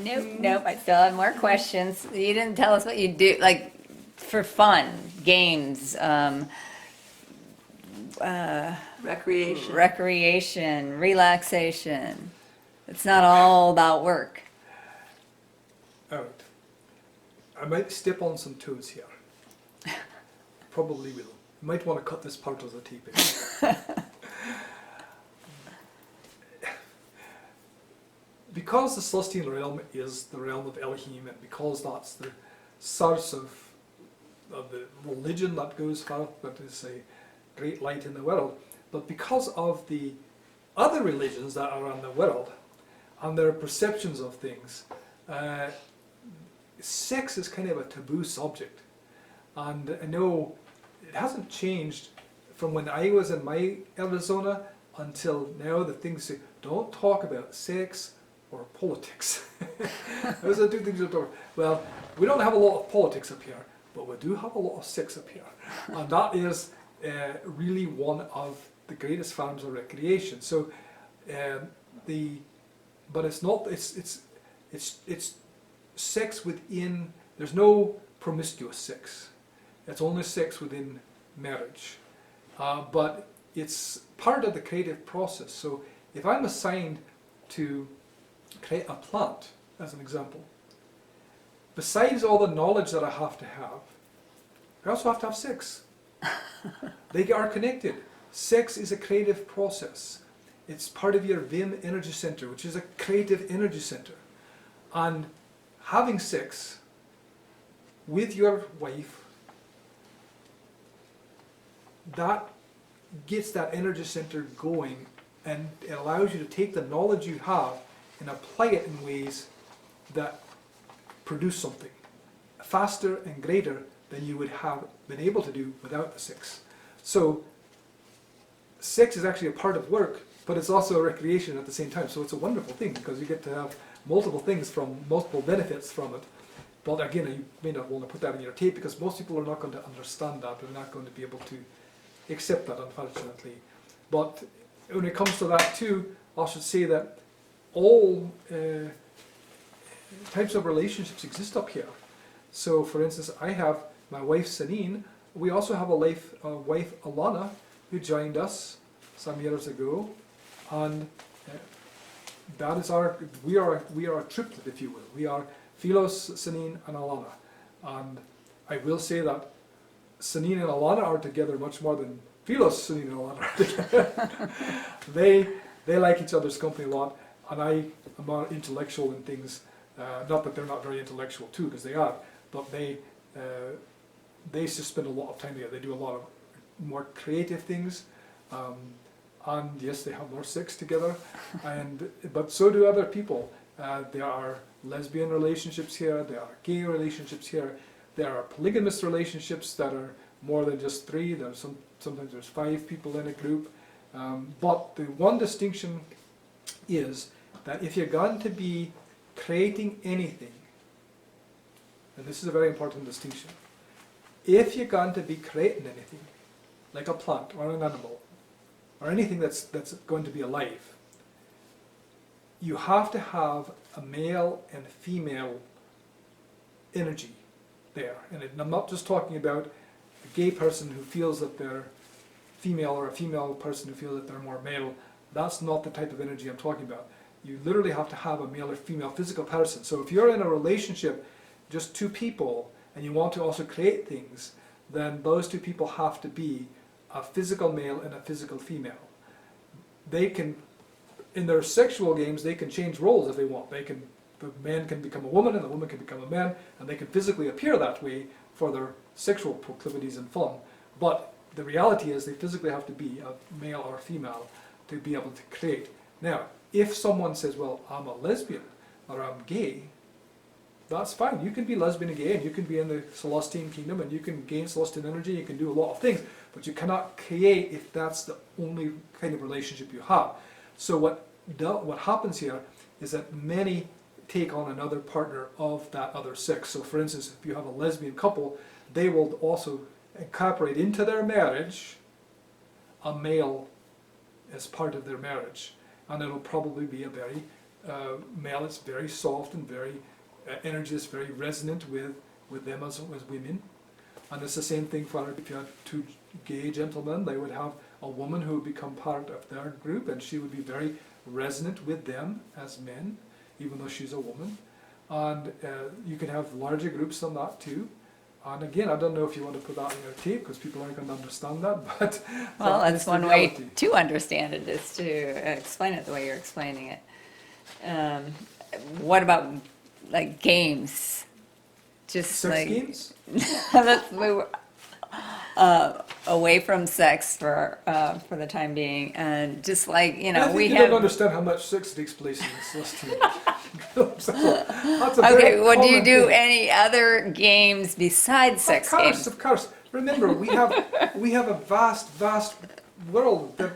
Nope. I still have more questions. You didn't tell us what you do, like, for fun, games, Recreation. recreation, relaxation. It's not all about work. Alright. I might step on some toes here. Probably will. You might want to cut this part of the tape in. Because the Celestine Realm is the realm of Elohim, and because that's the source of the religion that goes forth, that is a great light in the world, but because of the other religions that are in the world and their perceptions of things, sex is kind of a taboo subject. And I know it hasn't changed from when I was in my Arizona until now. The things say, don't talk about sex or politics. Those are two things you don't. Well, we don't have a lot of politics up here, but we do have a lot of sex up here, and that is really one of the greatest forms of recreation. So, but it's not. It's sex within. There's no promiscuous sex. It's only sex within marriage, but it's part of the creative process. So, if I'm assigned to create a plant, as an example, besides all the knowledge that I have, I also have to have sex. They are connected. Sex is a creative process. It's part of your Vim energy center, which is a creative energy center. And having sex with your wife, that gets that energy center going, and it allows you to take the knowledge you have and apply it in ways that produce something faster and greater than you would have been able to do without the sex. So sex is actually a part of work, but it's also a recreation at the same time. So it's a wonderful thing because you get to have multiple things from multiple benefits from it. But again, you may not want to put that in your tape because most people are not going to understand that. They're not going to be able to accept that, unfortunately. But when it comes to that too, I should say that all types of relationships exist up here. So for instance, I have my wife Sanine. We also have a wife Alana, who joined us some years ago, and that is we are a triplet, if you will. We are Philos, Sanine, and Alana. And I will say that Sanine and Alana are together much more than Philos, Sanine, and Alana are together. They like each other's company a lot, and I am more intellectual in things. Not that they're not very intellectual too, because they are, but they just spend a lot of time together. They do a lot of more creative things, and yes, they have more sex together, but so do other people. There are lesbian relationships here, there are gay relationships here, there are polygamous relationships that are more than just 3. There's sometimes there's 5 people in a group. But the one distinction is that if you're going to be creating anything, and this is a very important distinction, if you're going to be creating anything, like a plant or an animal, or anything that's going to be alive, you have to have a male and female energy there. And I'm not just talking about a gay person who feels that they're female or a female person who feels that they're more male. That's not the type of energy I'm talking about. You literally have to have a male or female physical person. So if you're in a relationship, just 2 people, and you want to also create things, then those 2 people have to be a physical male and a physical female. They can, in their sexual games, they can change roles if they want. The man can become a woman and the woman can become a man, and they can physically appear that way for their sexual proclivities and fun. But the reality is they physically have to be a male or female to be able to create. Now, if someone says, well, I'm a lesbian or I'm gay, that's fine. You can be lesbian and gay, and you can be in the Celestine kingdom, and you can gain Celestine energy, you can do a lot of things, but you cannot create if that's the only kind of relationship you have. So what happens here is that many take on another partner of that other sex. So for instance, if you have a lesbian couple, they will also incorporate into their marriage a male as part of their marriage, and it'll probably be a very male is very soft and very energy is very resonant with them as women. And it's the same thing for if you had two gay gentlemen, they would have a woman who would become part of their group, and she would be very resonant with them as men, even though she's a woman. And you can have larger groups than that too. And again, I don't know if you want to put that in your tape because people aren't going to understand that, but Well, that that's is the one way reality. to understand it, is to explain it the way you're explaining it. What about like games? Just Sex like games? that's, we were away from sex for the time being, and just like I think we you have. don't understand how much sex takes place in this Celestine. So, that's a Okay, very well, do you common do thing. any other games besides sex games? Of course. Remember, we have a vast world that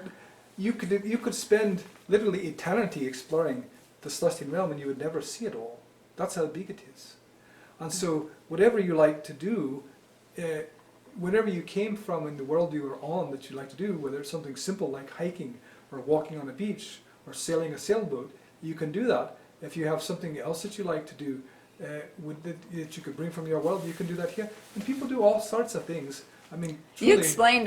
you could spend literally eternity exploring the Celestine Realm, and you would never see it all. That's how big it is. And so, whatever you like to do, wherever you came from in the world you were on that you like to do, whether it's something simple like hiking or walking on a beach or sailing a sailboat, you can do that. If you have something else that you like to do that you could bring from your world, you can do that here. And people do all sorts of things. I mean, truly, You explained,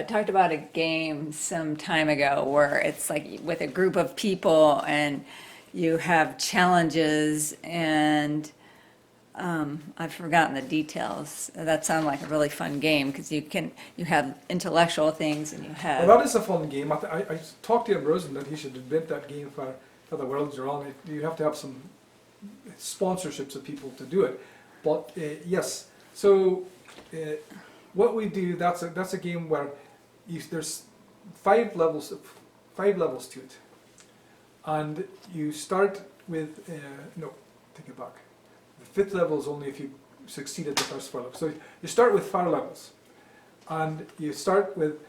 talked about a game some time ago where it's like with a group of people and you have challenges, and I've forgotten the details. That sounded like a really fun game because you have intellectual things and you have. well, that is a fun game. I talked to Embrosewyn that he should invent that game for the world you're on. You have to have some sponsorships of people to do it. But yes, so what we do, that's a game where there's 5 levels to it, and you start with no, take it back. The 5th level is only if you succeeded the first 4 levels. So you start with 4 levels, and you start with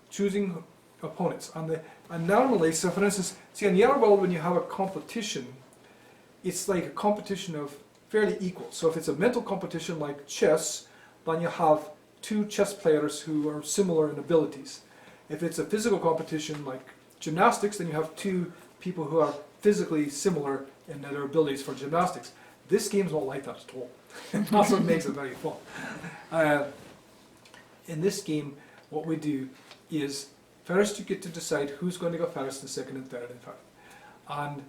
choosing opponents. And normally, so for instance, see in the other world when you have a competition, it's like a competition of fairly equal. So if it's a mental competition like chess, then you have 2 chess players who are similar in abilities. If it's a physical competition like gymnastics, then you have 2 people who are physically similar in their abilities for gymnastics. This game's not like that at all. That's what makes it very fun. In this game, what we do is first you get to decide who's going to go first, and second, and third, and fourth. And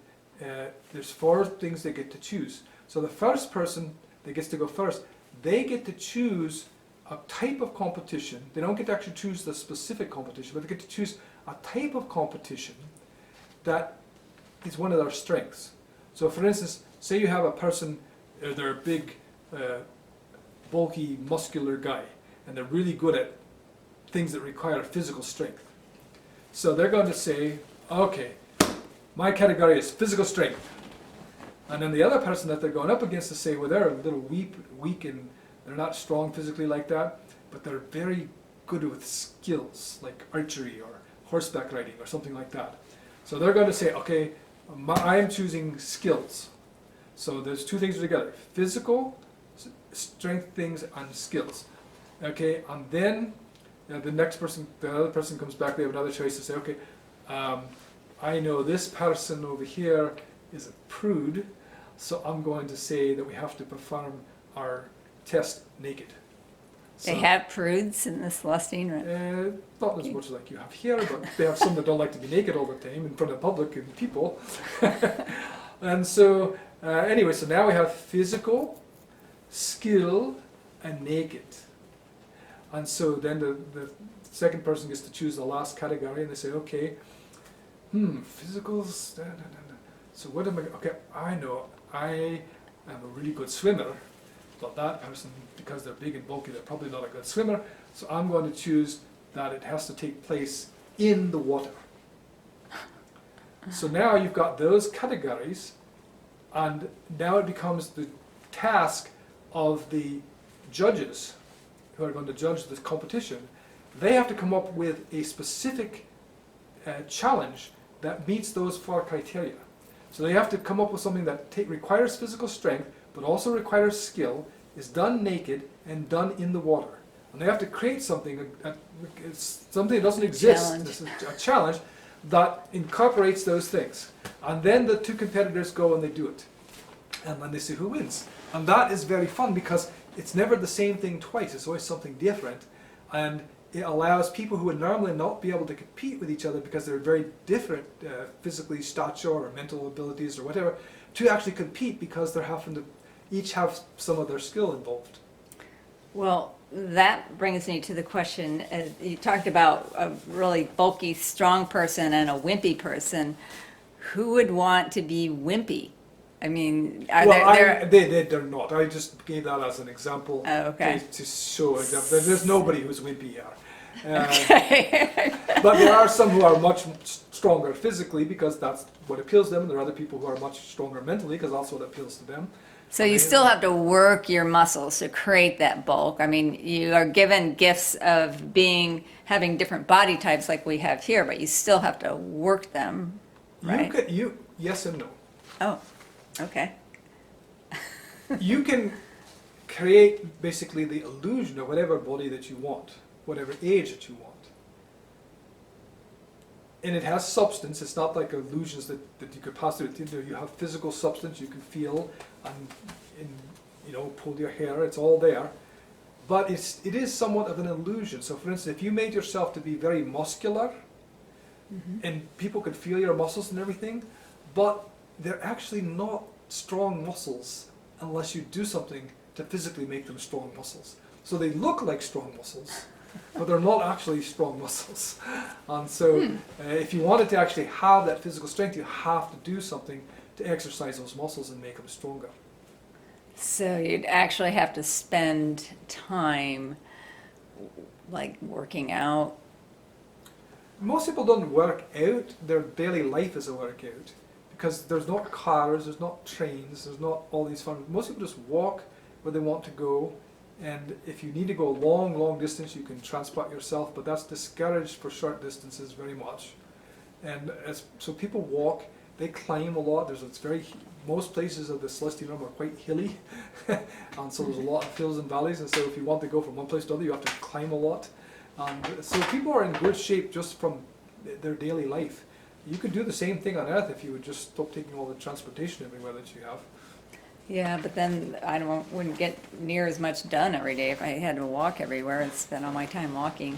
there's 4 things they get to choose. So the first person that gets to go first, they get to choose a type of competition. They don't get to actually choose the specific competition, but they get to choose a type of competition that is one of their strengths. So for instance, say you have a person, they're a big, bulky, muscular guy, and they're really good at things that require physical strength. So they're going to say, okay, my category is physical strength. And then the other person that they're going up against to say, well, they're a little weak and they're not strong physically like that, but they're very good with skills like archery or horseback riding or something like that. So they're going to say, okay, I am choosing skills. So there's 2 things together: physical strength things and skills. Okay, and then the other person comes back. They have another choice to say, okay, I know this person over here is a prude, so I'm going to say that we have to perform our test naked. They have prudes in the Celestine Realm. Not as much like you have here, but they have some that don't like to be naked all the time in front of public and people. And so, anyway, so now we have physical, skill, and naked. And so then the second person gets to choose the last category, and they say, okay, physicals, so what am I, okay, I know I am a really good swimmer, but that person, because they're big and bulky, they're probably not a good swimmer, so I'm going to choose that it has to take place in the water. So now you've got those categories, and now it becomes the task of the judges who are going to judge this competition. They have to come up with a specific challenge that meets those 4 criteria. So they have to come up with something that requires physical strength, but also requires skill, is done naked, and done in the water. And they have to create something, something that doesn't exist. Challenge. This is a challenge that incorporates those things. And then the two competitors go and they do it. And then they see who wins. And that is very fun because it's never the same thing twice. It's always something different. And it allows people who would normally not be able to compete with each other because they're very different physically, stature or mental abilities or whatever, to actually compete because they're having to each have some of their skill involved. Well, that brings me to the question, you talked about a really bulky, strong person and a wimpy person. Who would want to be wimpy? I mean, are They're not. I just gave that as an example okay. to show example. There's nobody who's wimpy here. Okay. But there are some who are much stronger physically because that's what appeals to them. And there are other people who are much stronger mentally because that's what appeals to them. So you still have to work your muscles to create that bulk. I mean, you are given gifts of having different body types like we have here, but you still have to work them, right? Yes and no. Oh, okay. You can create basically the illusion of whatever body that you want, whatever age that you want. And it has substance. It's not like illusions that you could pass through. You have physical substance you can feel and pull your hair. It's all there. But it is somewhat of an illusion. So for instance, if you made yourself to be very muscular, and people could feel your muscles and everything, but they're actually not strong muscles unless you do something to physically make them strong muscles. So they look like strong muscles, but they're not actually strong muscles. And so if you wanted to actually have that physical strength, you have to do something to exercise those muscles and make them stronger. So you'd actually have to spend time like working out. Most people don't work out. Their daily life is a workout because there's not cars, there's not trains, there's not all these fun. Most people just walk where they want to go. And if you need to go a long, long distance, you can transport yourself, but that's discouraged for short distances very much. And so people walk, they climb a lot. Most places of the Celestine Realm are quite hilly, and so there's a lot of hills and valleys. And so if you want to go from one place to another, you have to climb a lot. And so people are in good shape just from their daily life. You could do the same thing on Earth if you would just stop taking all the transportation everywhere that you have. Yeah, but then I wouldn't get near as much done every day if I had to walk everywhere and spend all my time walking.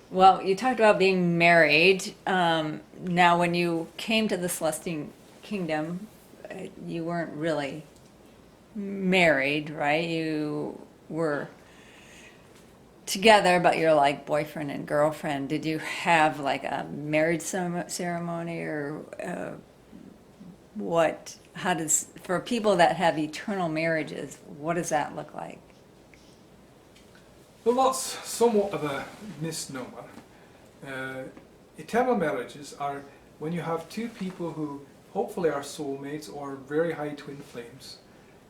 Well, you talked about being married. Now, when you came to the Celestine Kingdom, you weren't really married, right? You were together, but you're like boyfriend and girlfriend. Did you have like a marriage ceremony or what? For people that have eternal marriages, what does that look like? Well, that's somewhat of a misnomer. Eternal marriages are when you have two people who hopefully are soulmates or very high twin flames.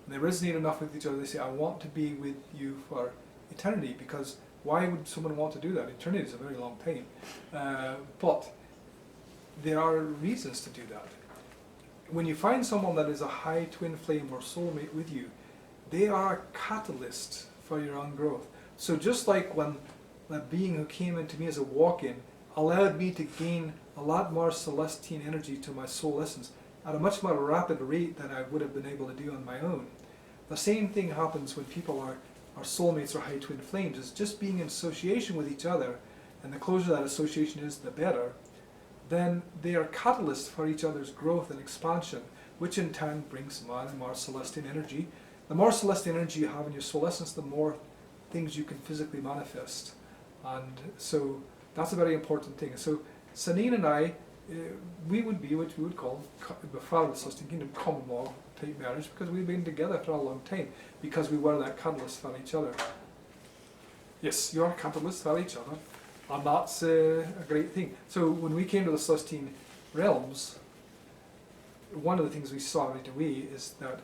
And they resonate enough with each other, they say, I want to be with you for eternity, because why would someone want to do that? Eternity is a very long time. But there are reasons to do that. When you find someone that is a high twin flame or soulmate with you, they are a catalyst for your own growth. So just like when that being who came into me as a walk-in allowed me to gain a lot more Celestine energy to my soul essence at a much more rapid rate than I would have been able to do on my own. The same thing happens when people are soulmates or high twin flames. It's just being in association with each other, and the closer that association is, the better. Then they are catalysts for each other's growth and expansion, which in turn brings more and more Celestine energy. The more Celestine energy you have in your soul essence, the more things you can physically manifest. And so that's a very important thing. So Sanine and I, we would be what we would call, before the Celestine Kingdom, common law type marriage, because we've been together for a long time, because we were that catalyst for each other. Yes, you are a catalyst for each other. And that's a great thing. So when we came to the Celestine Realms, one of the things we saw right away is that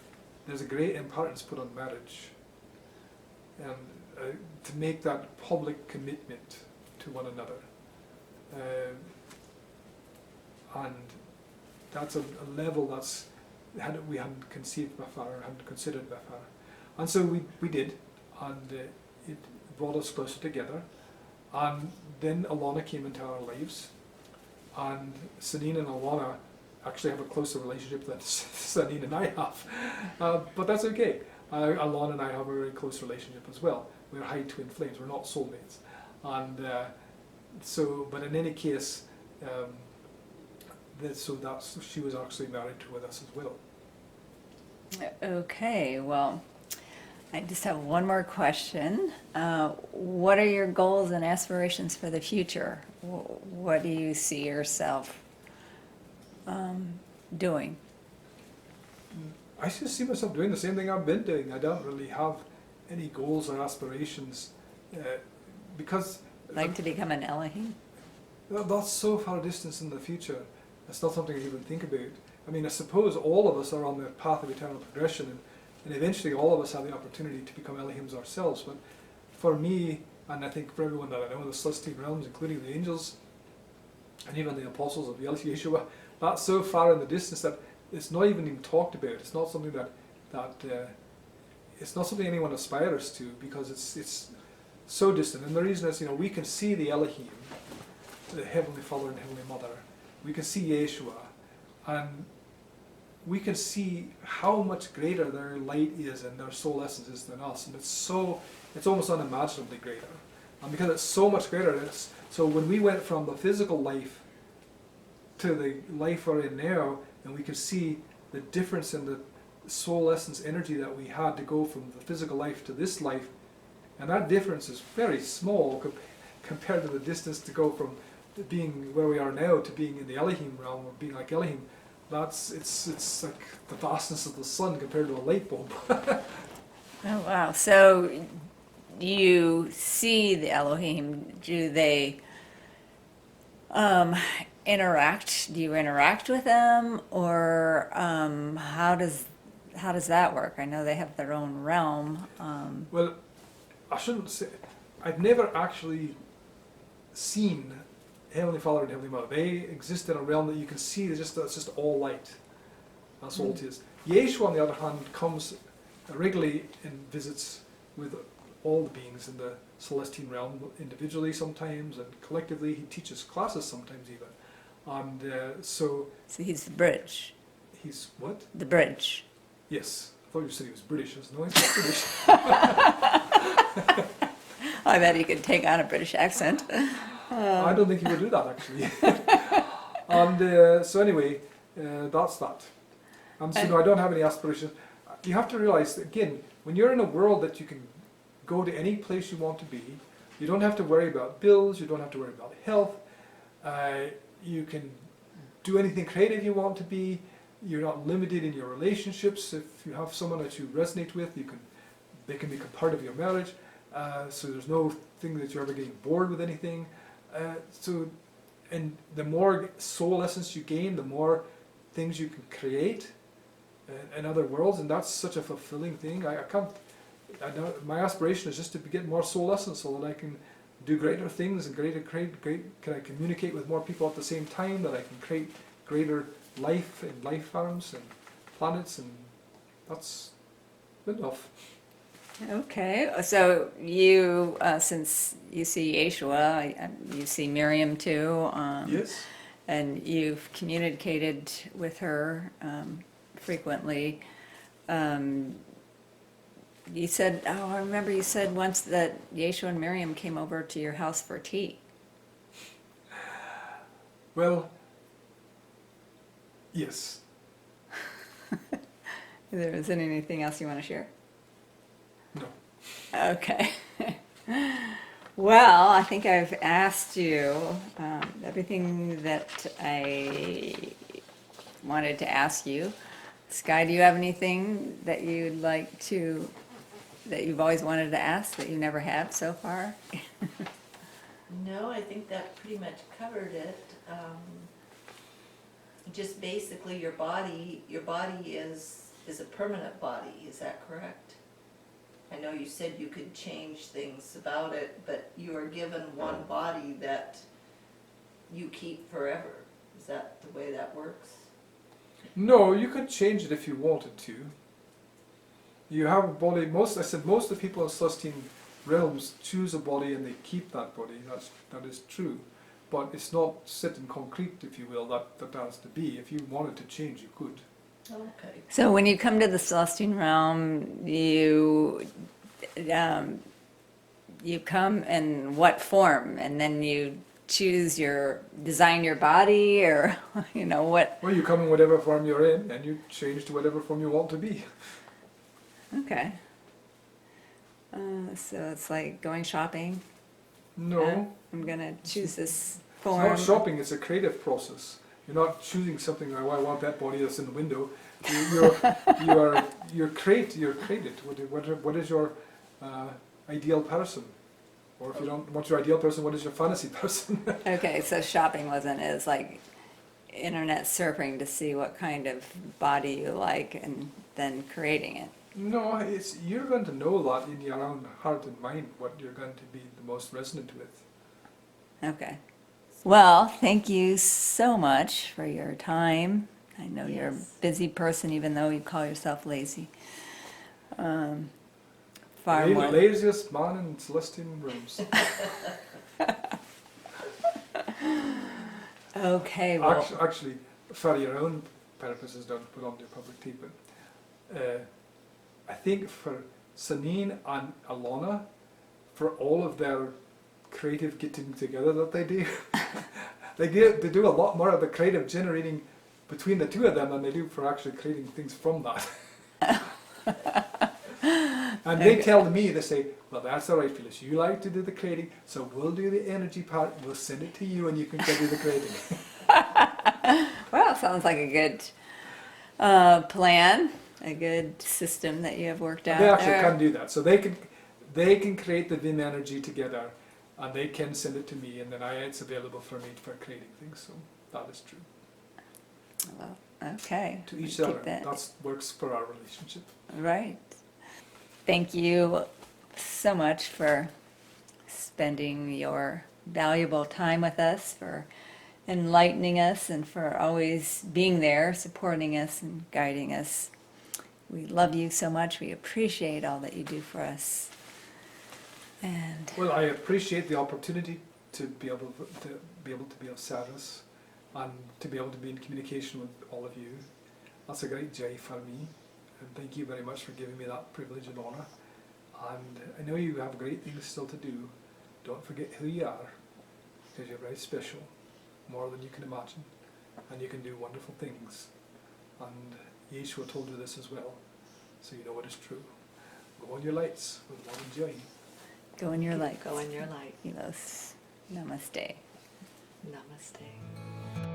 there's a great importance put on marriage, and to make that public commitment to one another. And that's a level we hadn't conceived before, or hadn't considered before. And so we did, and it brought us closer together. And then Alana came into our lives, and Sanine and Alana actually have a closer relationship than Sanine and I have. But that's okay. Alana and I have a very close relationship as well. We're high twin flames, we're not soulmates. And but in any case, she was actually married with us as well. Okay, well, I just have one more question. What are your goals and aspirations for the future? What do you see yourself doing? I just see myself doing the same thing I've been doing. I don't really have any goals or aspirations because Like to become an Elohim? that's so far distance in the future. It's not something I even think about. I mean, I suppose all of us are on the path of eternal progression, and eventually all of us have the opportunity to become Elohims ourselves. But for me, and I think for everyone that I know in the Celestine Realms, including the angels, and even the apostles of Yeshua, that's so far in the distance that it's not even talked about. It's not something it's not something anyone aspires to, because it's so distant. And the reason is, we can see the Elohim, the Heavenly Father and Heavenly Mother. We can see Yeshua, and we can see how much greater their light is and their soul essence is than us, and it's almost unimaginably greater. And because it's so much greater, so when we went from the physical life to the life we're in now, and we can see the difference in the soul essence energy that we had to go from the physical life to this life, and that difference is very small compared to the distance to go from being where we are now to being in the Elohim realm, or being like Elohim. It's like the vastness of the sun compared to a light bulb. Oh, wow. So you see the Elohim. Do they interact? Do you interact with them? Or how does that work? I know they have their own realm. Well, I shouldn't say, I've never actually seen Heavenly Father and Heavenly Mother. They exist in a realm that you can see, it's just all light. That's all it is. Yeshua, on the other hand, comes regularly and visits with all the beings in the Celestine Realm, individually sometimes, and collectively. He teaches classes sometimes even. And so he's the bridge. He's what? The bridge. Yes. I thought you said he was British. No, he's not British. I bet he could take on a British accent. I don't think he would do that, actually. And so anyway, that's that. And so no, I don't have any aspirations. You have to realize that, again, when you're in a world that you can go to any place you want to be, you don't have to worry about bills, you don't have to worry about health, you can do anything creative you want to be, you're not limited in your relationships. If you have someone that you resonate with, they can become part of your marriage. So there's no thing that you're ever getting bored with anything. And the more soul essence you gain, the more things you can create in other worlds, and that's such a fulfilling thing. My aspiration is just to get more soul essence so that I can do greater things and can I communicate with more people at the same time, that I can create greater life and life forms and planets, and that's good enough. Okay, so you, since you see Yeshua, you see Miriam too. Yes. And you've communicated with her frequently. You said, I remember you said once that Yeshua and Miriam came over to your house for tea. Well, yes. There isn't anything else you want to share? No. Okay. Well, I think I've asked you everything that I wanted to ask you. Sky, do you have anything that you'd like to, that you've always wanted to ask that you never have so far? No, I think that pretty much covered it. Just basically your body is a permanent body, is that correct? I know you said you could change things about it, but you are given one body that you keep forever. Is that the way that works? No, you could change it if you wanted to. You have a body, most of the people in Celestine Realms choose a body and they keep that body. That is true. but it's not set in concrete, if you will, that has to be. If you wanted to change, you could. Okay. So when you come to the Celestine Realm, you come in what form, and then you design your body, or what? Well, you come in whatever form you're in, and you change to whatever form you want to be. Okay. So it's like going shopping. No, I'm gonna choose this it's form. not shopping, it's a creative process. You're not choosing something, oh, I want that body that's in the window. You're created. What is your ideal person? Or if you don't want your ideal person, what is your fantasy person? Okay, so shopping wasn't as like internet surfing to see what kind of body you like and then creating it. No, you're going to know that in your own heart and mind what you're going to be the most resonant with. Okay. Well, thank you so much for your time. I know you're a Yes. busy person, even though you call yourself lazy. Far more. Laziest man in Celestine Realms. Okay, well, Actually, for your own purposes, don't put on your public tea, but I think for Sanine and Alana, for all of their creative getting together that they do, they do a lot more of the creative generating between the two of them than they do for actually creating things from that. And they tell me, they say, well, that's all right, Philos, you like to do the creating, so we'll do the energy part, we'll send it to you and you can go do the creating. well, sounds like a good plan, a good system that you have worked out They actually there. can do that, so they can create the Vim energy together and they can send it to me, and then it's available for me for creating things, so that is true. Well, okay. To each Keep other, that. that works for our relationship. Right. Thank you so much for spending your valuable time with us, for enlightening us, and for always being there, supporting us and guiding us. We love you so much. We appreciate all that you do for us. And Well, I appreciate the opportunity to be able to be of service and to be able to be in communication with all of you. That's a great joy for me, and thank you very much for giving me that privilege and honour. And I know you have great things still to do. Don't forget who you are, because you're very special, more than you can imagine, and you can do wonderful things. And Yeshua told you this as well, so you know what is true. Go on your lights with love and joy. go in your light. Go in your light. Philos. Namaste. Namaste.